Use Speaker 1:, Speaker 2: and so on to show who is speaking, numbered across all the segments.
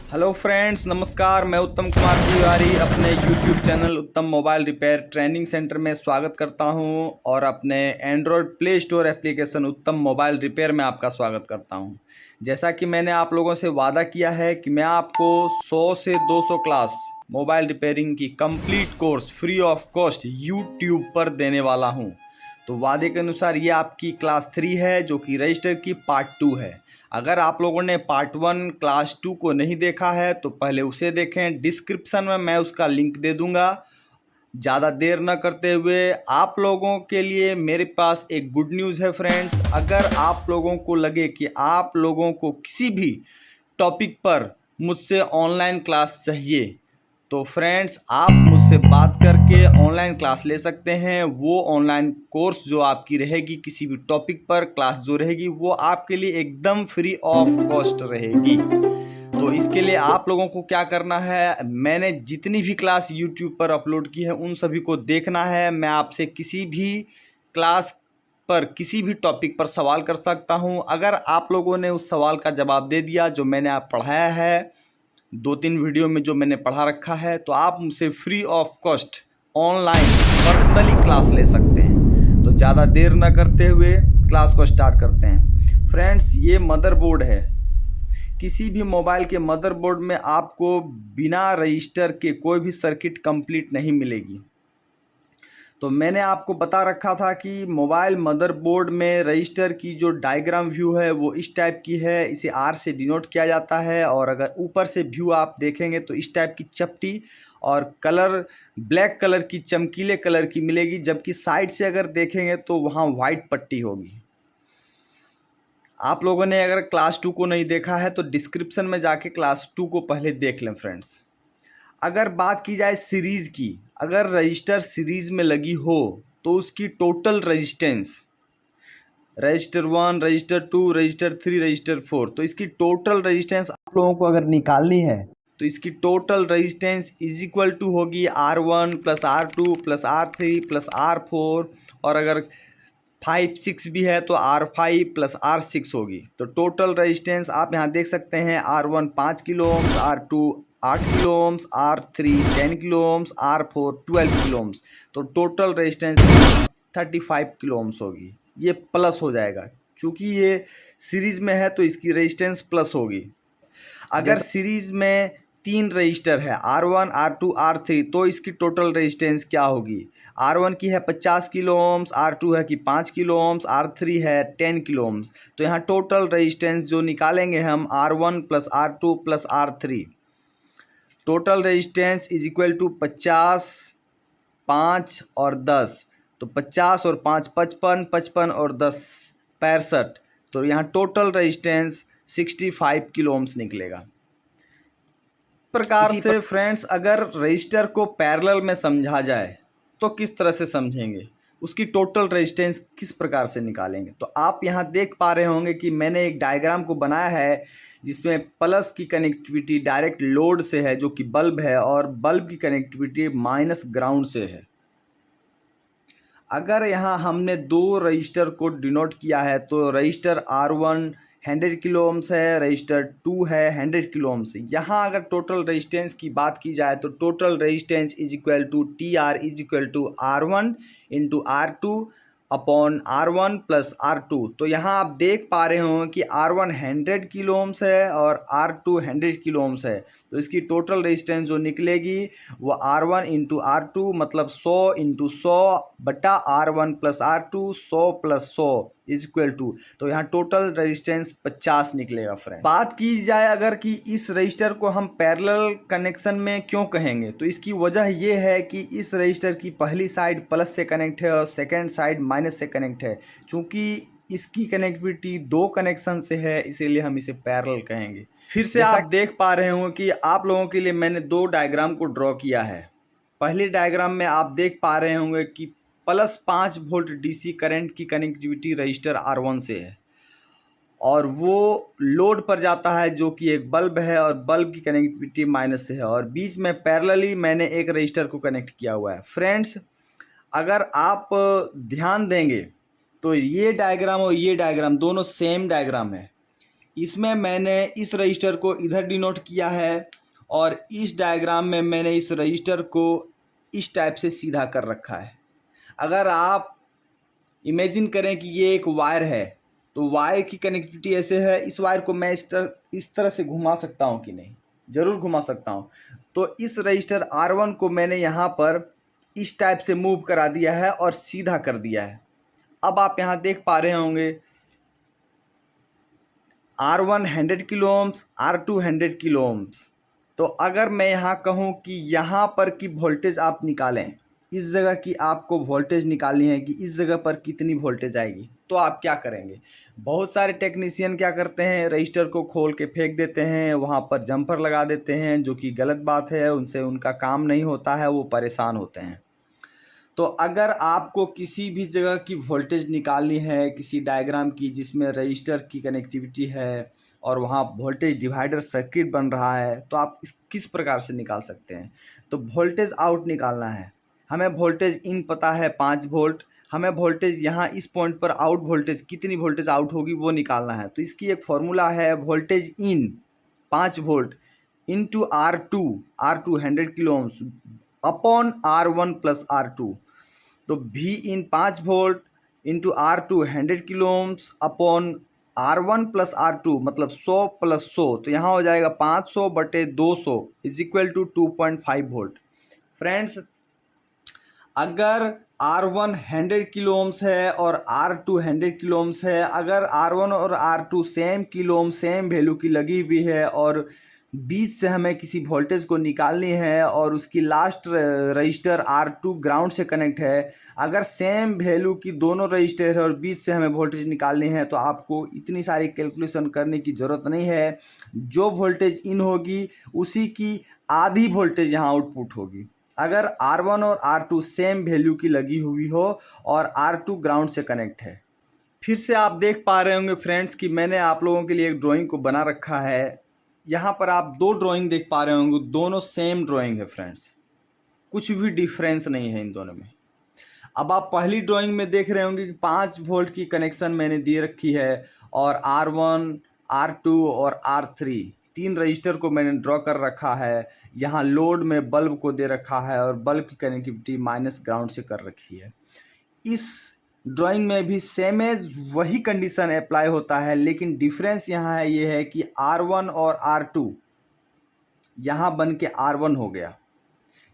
Speaker 1: Hello friends, नमस्कार। मैं उत्तम कुमार तिवारी अपने यूट्यूब चैनल उत्तम मोबाइल रिपेयर ट्रेनिंग सेंटर में स्वागत करता हूं और अपने एंड्रॉयड प्ले स्टोर एप्लीकेशन उत्तम मोबाइल रिपेयर में आपका स्वागत करता हूं। जैसा कि मैंने आप लोगों से वादा किया है कि मैं आपको 100 से 200 क्लास मोबाइल रिपेयरिंग की complete course free of cost YouTube पर देने वाला हूं। तो वादे के अनुसार ये आपकी क्लास 3 है, जो कि रजिस्टर की पार्ट 2 है। अगर आप लोगों ने पार्ट 1 क्लास 2 को नहीं देखा है तो पहले उसे देखें। डिस्क्रिप्शन में मैं उसका लिंक दे दूंगा। ज़्यादा देर न करते हुए आप लोगों के लिए मेरे पास एक गुड न्यूज़ है फ्रेंड्स। अगर आप लोगों को लगे कि आप लोगों को किसी भी टॉपिक पर मुझसे ऑनलाइन क्लास चाहिए तो फ्रेंड्स आप मुझसे बात करके ऑनलाइन क्लास ले सकते हैं। वो ऑनलाइन कोर्स जो आपकी रहेगी किसी भी टॉपिक पर क्लास जो रहेगी वो आपके लिए एकदम फ्री ऑफ कॉस्ट रहेगी। तो इसके लिए आप लोगों को क्या करना है, मैंने जितनी भी क्लास यूट्यूब पर अपलोड की है उन सभी को देखना है। मैं आपसे किसी भी क्लास पर किसी भी टॉपिक पर सवाल कर सकता हूं। अगर आप लोगों ने उस सवाल का जवाब दे दिया जो मैंने आप पढ़ाया है 2-3 वीडियो में जो मैंने पढ़ा रखा है, तो आप मुझसे free of cost online personally class ले सकते हैं। तो ज़्यादा देर न करते हुए क्लास को स्टार्ट करते हैं। फ्रेंड्स, ये मदरबोर्ड है। किसी भी मोबाइल के मदरबोर्ड में आपको बिना रजिस्टर के कोई भी सर्किट कंप्लीट नहीं मिलेगी। तो मैंने आपको बता रखा था कि मोबाइल मदरबोर्ड में रजिस्टर की जो डायग्राम व्यू है वो इस टाइप की है। इसे आर से डिनोट किया जाता है और अगर ऊपर से व्यू आप देखेंगे तो इस टाइप की चपटी और कलर ब्लैक कलर की चमकीले कलर की मिलेगी, जबकि साइड से अगर देखेंगे तो वहाँ वाइट पट्टी होगी। आप लोगों ने अगर क्लास 2 को नहीं देखा है तो डिस्क्रिप्शन में जाके क्लास 2 को पहले देख लें फ्रेंड्स। अगर बात की जाए सीरीज़ की, अगर रजिस्टर सीरीज़ में लगी हो तो उसकी total resistance register 1, register 2, register 3, register 4, तो इसकी टोटल रजिस्टेंस आप लोगों को अगर निकालनी है तो इसकी total resistance is equal to होगी R1 plus R2 plus R3 plus R4, और अगर 5, 6 भी है तो R5 प्लस R6 होगी। तो टोटल रजिस्टेंस आप यहाँ देख सकते हैं R1 5 kilo ohms, R2 8 kilo ohms, R3 10 kilo ohms, R4 12 kilo ohms. तो टोटल रेजिस्टेंस 35 किलो ओम्स होगी। ये प्लस हो जाएगा, चूँकि ये सीरीज़ में है तो इसकी रेजिस्टेंस प्लस होगी। अगर सीरीज़ में 3 रजिस्टर है R1, R2, R3, तो इसकी टोटल रेजिस्टेंस क्या होगी। R1 की है 50 किलो ओम्स, R2 है कि 5 किलो ओम्स, R3 है 10 किलो ओम्स। तो यहाँ टोटल रेजिस्टेंस जो निकालेंगे हम R1 plus R2 plus R3, total resistance is equal to 50, 5 और 10। तो 50 और 5 55, 55 और 10 65। तो यहाँ टोटल रेजिस्टेंस 65 किलो ओम्स निकलेगा। प्रकार से फ्रेंड्स, अगर रजिस्टर को पैरेलल में समझा जाए तो किस तरह से समझेंगे, उसकी टोटल रेजिस्टेंस किस प्रकार से निकालेंगे। तो आप यहाँ देख पा रहे होंगे कि मैंने एक डायग्राम को बनाया है जिसमें प्लस की कनेक्टिविटी डायरेक्ट लोड से है जो कि बल्ब है, और बल्ब की कनेक्टिविटी माइनस ग्राउंड से है। अगर यहाँ हमने 2 रजिस्टर को डिनोट किया है तो रजिस्टर R1 100 किलो ओम्स है, रजिस्टर 2 है 100 किलो ओम्स। यहाँ अगर टोटल रेजिस्टेंस की बात की जाए तो total resistance is equal to TR is equal to R1 into R2 upon R1 plus R2। तो यहाँ आप देख पा रहे हो कि R1 100 किलो ओम्स है और R2 100 किलो ओम्स है। तो इसकी टोटल रेजिस्टेंस जो निकलेगी वो R1 इंटू R2 मतलब 100 इंटू 100 बटा R1 plus R2 100 plus 100 is equal to, तो यहाँ टोटल रेजिस्टेंस 50 निकलेगा फ्रेंड। बात की जाए अगर कि इस रजिस्टर को हम पैरेलल कनेक्शन में क्यों कहेंगे, तो इसकी वजह ये है कि इस रजिस्टर की पहली साइड प्लस से कनेक्ट है और सेकेंड साइड माइनस से कनेक्ट है। चूँकि इसकी कनेक्टिविटी 2 कनेक्शन से है इसीलिए हम इसे पैरेलल कहेंगे। फिर से आप देख पा रहे होंगे कि आप लोगों के लिए मैंने 2 डायग्राम को ड्रॉ किया है। पहले डायग्राम में आप देख पा रहे होंगे कि प्लस 5 वोल्ट DC करंट की कनेक्टिविटी रजिस्टर R1 से है और वो लोड पर जाता है जो कि एक बल्ब है और बल्ब की कनेक्टिविटी माइनस से है, और बीच में पैरेलली मैंने एक रजिस्टर को कनेक्ट किया हुआ है। फ्रेंड्स, अगर आप ध्यान देंगे तो ये डायग्राम और ये डायग्राम दोनों सेम डायग्राम है। इसमें मैंने इस रजिस्टर को इधर डिनोट किया है और इस डायग्राम में मैंने इस रजिस्टर को इस टाइप से सीधा कर रखा है। अगर आप इमेजिन करें कि ये एक वायर है तो वायर की कनेक्टिविटी ऐसे है, इस वायर को मैं इस तरह से घुमा सकता हूँ कि नहीं? ज़रूर घुमा सकता हूँ। तो इस रजिस्टर R1 को मैंने यहाँ पर इस टाइप से मूव करा दिया है और सीधा कर दिया है। अब आप यहाँ देख पा रहे होंगे R1 100 kilo ohms, R2 100 kilo ohms. तो अगर मैं यहाँ कहूँ कि यहाँ पर की वोल्टेज आप निकालें, इस जगह की आपको वोल्टेज निकालनी है कि इस जगह पर कितनी वोल्टेज आएगी, तो आप क्या करेंगे? बहुत सारे टेक्नीशियन क्या करते हैं, रजिस्टर को खोल के फेंक देते हैं, वहाँ पर जंपर लगा देते हैं, जो कि गलत बात है। उनसे उनका काम नहीं होता है, वो परेशान होते हैं। तो अगर आपको किसी भी जगह की वोल्टेज निकालनी है, किसी डायग्राम की जिसमें रजिस्टर की कनेक्टिविटी है और वहाँ वोल्टेज डिवाइडर सर्किट बन रहा है, तो आप किस प्रकार से निकाल सकते हैं? तो वोल्टेज आउट निकालना है। हमें वोल्टेज इन पता है 5 वोल्ट, हमें वोल्टेज यहाँ इस पॉइंट पर आउट वोल्टेज कितनी वोल्टेज आउट होगी वो निकालना है। तो इसकी एक फॉर्मूला है, voltage in 5 volt into R2 100 kilo ohms upon R1 plus R2। तो V in 5 volt into R2 100 kilo ohms upon R1 plus R2 मतलब 100 प्लस 100, तो यहाँ हो जाएगा 500 बटे 200 is equal to 2.5 volt. Friends, अगर R1 100 किलो ओम्स है और R2 100 किलो ओम्स है, अगर R1 और R2 same kilo ohm same value की लगी हुई है और बीच से हमें किसी वोल्टेज को निकालनी है और उसकी लास्ट रजिस्टर R2 ग्राउंड से कनेक्ट है, अगर सेम वैल्यू की दोनों रजिस्टर है और बीच से हमें वोल्टेज निकालनी है, तो आपको इतनी सारी कैलकुलेशन करने की ज़रूरत नहीं है। जो वोल्टेज इन होगी उसी की आधी वोल्टेज यहाँ आउटपुट होगी। अगर R1 और R2 सेम वैल्यू की लगी हुई हो और R2 ग्राउंड से कनेक्ट है। फिर से आप देख पा रहे होंगे फ्रेंड्स कि मैंने आप लोगों के लिए एक ड्राइंग को बना रखा है। यहाँ पर आप 2 ड्राइंग देख पा रहे होंगे, दोनों सेम ड्राइंग है फ्रेंड्स, कुछ भी डिफरेंस नहीं है इन दोनों में। अब आप पहली ड्राइंग में देख रहे होंगे कि 5 वोल्ट की कनेक्शन मैंने दे रखी है और R1, R2 और R3 तीन रजिस्टर को मैंने ड्रॉ कर रखा है। यहाँ लोड में बल्ब को दे रखा है और बल्ब की कनेक्टिविटी माइनस ग्राउंड से कर रखी है। इस ड्राइंग में भी सेम एज वही कंडीशन अप्लाई होता है, लेकिन डिफरेंस यहाँ है ये है कि R1 और R2 यहाँ बन के R1 हो गया।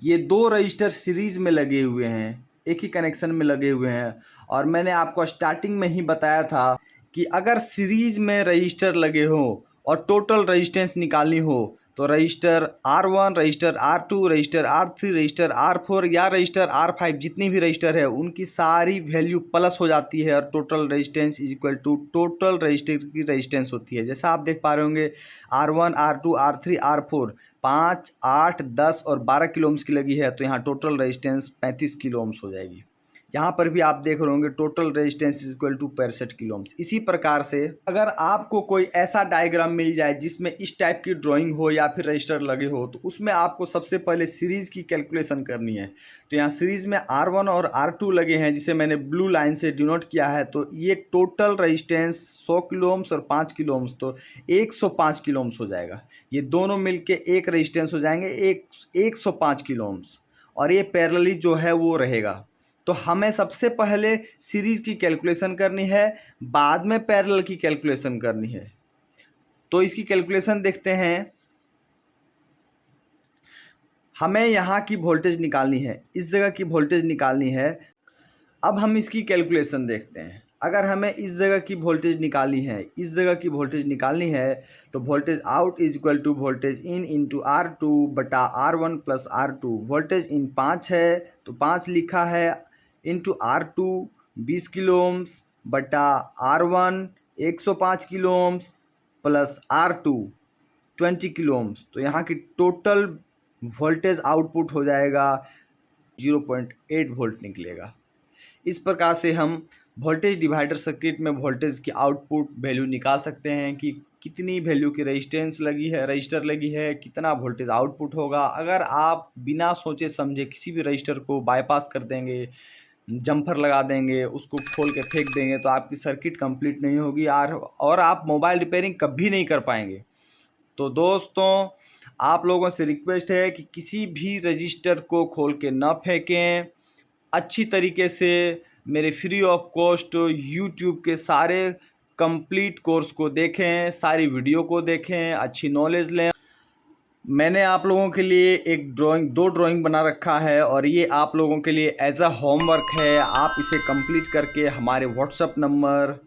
Speaker 1: ये 2 रजिस्टर सीरीज में लगे हुए हैं, एक ही कनेक्शन में लगे हुए हैं। और मैंने आपको स्टार्टिंग में ही बताया था कि अगर सीरीज में रजिस्टर लगे हो और टोटल रेजिस्टेंस निकालनी हो तो register R1, register R2, register R3, register R4 या रजिस्टर R5 जितनी भी रजिस्टर है उनकी सारी वैल्यू प्लस हो जाती है और total resistance is equal to total resistor की रेजिस्टेंस होती है। जैसा आप देख पा रहे होंगे R1, R2, R3, R4 5, 8, 10 और 12 किलो ओम्स की लगी है, तो यहाँ टोटल रेजिस्टेंस 35 किलो ओम्स हो जाएगी। यहाँ पर भी आप देख रहे होंगे total resistance is equal to 65 kilo ohms. इसी प्रकार से अगर आपको कोई ऐसा डायग्राम मिल जाए जिसमें इस टाइप की ड्राइंग हो या फिर रजिस्टर लगे हो, तो उसमें आपको सबसे पहले सीरीज़ की कैलकुलेशन करनी है। तो यहाँ सीरीज़ में R1 और R2 लगे हैं जिसे मैंने ब्लू लाइन से डिनोट किया है। तो ये टोटल रेजिस्टेंस 100 किलो ओम्स और 5 किलो ओम्स, तो 105 किलो ओम्स हो जाएगा। ये दोनों मिलके एक रेजिस्टेंस हो जाएंगे 105 किलो ओम्स, और ये पैरेलली जो है वो रहेगा। तो हमें सबसे पहले सीरीज की कैलकुलेशन करनी है, बाद में पैरेलल की कैलकुलेशन करनी है। तो इसकी कैलकुलेशन देखते हैं। हमें यहाँ की वोल्टेज निकालनी है, इस जगह की वोल्टेज निकालनी है। अब हम इसकी कैलकुलेशन देखते हैं। अगर हमें इस जगह की वोल्टेज निकालनी है, इस जगह की वोल्टेज निकालनी है, तो voltage out is equal to voltage in into R2 बटा R1 plus R2। Voltage in 5 है तो 5 लिखा है इंटू R2 20 किलो ओम्स बटा R1 105 kilo ohms plus R2 20 kilo ohms. तो यहाँ की टोटल वोल्टेज आउटपुट हो जाएगा 0.8 वोल्ट निकलेगा। इस प्रकार से हम वोल्टेज डिवाइडर सर्किट में वोल्टेज की आउटपुट वैल्यू निकाल सकते हैं कि कितनी वैल्यू की रेजिस्टेंस लगी है, रजिस्टर लगी है, कितना वोल्टेज आउटपुट होगा। अगर आप बिना सोचे समझे किसी भी रजिस्टर को बाईपास कर देंगे जम्पर लगा देंगे, उसको खोल के फेंक देंगे तो आपकी सर्किट कंप्लीट नहीं होगी और आप मोबाइल रिपेयरिंग कभी नहीं कर पाएंगे। तो दोस्तों, आप लोगों से रिक्वेस्ट है कि किसी भी रजिस्टर को खोल के ना फेंकें। अच्छी तरीके से मेरे फ्री ऑफ कॉस्ट यूट्यूब के सारे कंप्लीट कोर्स को देखें, सारी वीडियो को देखें, अच्छी नॉलेज लें। मैंने आप लोगों के लिए दो ड्राइंग बना रखा है और ये आप लोगों के लिए एज अ होमवर्क है। आप इसे कंप्लीट करके हमारे व्हाट्सएप नंबर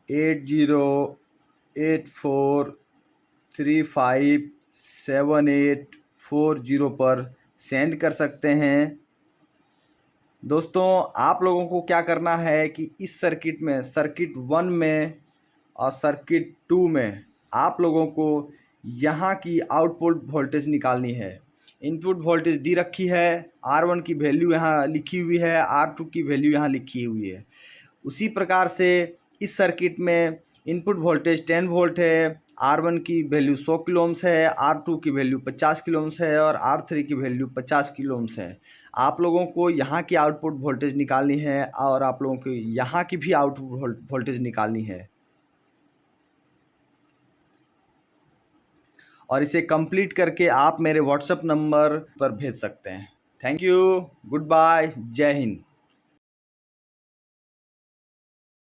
Speaker 1: 8084357840 पर सेंड कर सकते हैं। दोस्तों, आप लोगों को क्या करना है कि इस सर्किट में, सर्किट 1 में और सर्किट 2 में आप लोगों को यहाँ की आउटपुट वोल्टेज निकालनी है। इनपुट वोल्टेज दी रखी है, R1 की वैल्यू यहाँ लिखी हुई है, R2 की वैल्यू यहाँ लिखी हुई है। उसी प्रकार से इस सर्किट में इनपुट वोल्टेज 10 वोल्ट है, R1 की वैल्यू 100 किलो ओम्स है, R2 की वैल्यू 50 किलो ओम्स है और R3 की वैल्यू 50 किलो ओम्स है। आप लोगों को यहाँ की आउटपुट वोल्टेज निकालनी है और आप लोगों को यहाँ की भी आउटपुट वोल्टेज निकालनी है और इसे कंप्लीट करके आप मेरे व्हाट्सएप नंबर पर भेज सकते हैं। थैंक यू, गुड बाय, जय हिंद।